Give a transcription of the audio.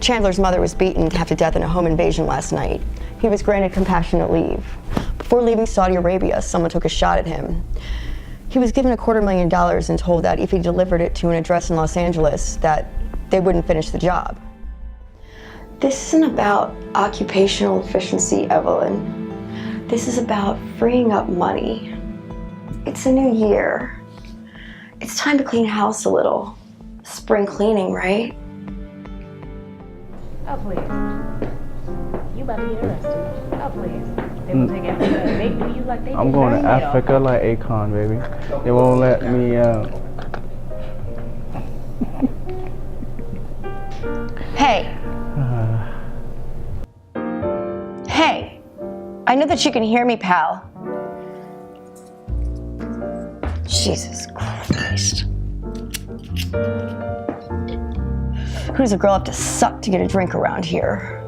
Chandler's mother was beaten half to death in a home invasion last night. He was granted compassionate leave. Before leaving Saudi Arabia, someone took a shot at him. He was given $250,000 and told that if he delivered it to an address in Los Angeles, that they wouldn't finish the job. This isn't about occupational efficiency, Evelyn. This is about freeing up money. It's a new year. It's time to clean house a little. Spring cleaning, right? Oh, please. You about to get arrested. Oh, please. They will take everything. They do you like they I'm going to Africa like Akon, baby. They won't let me out. Hey. Hey. I know that you can hear me, pal. Jesus Christ. Who does a girl have to suck to get a drink around here?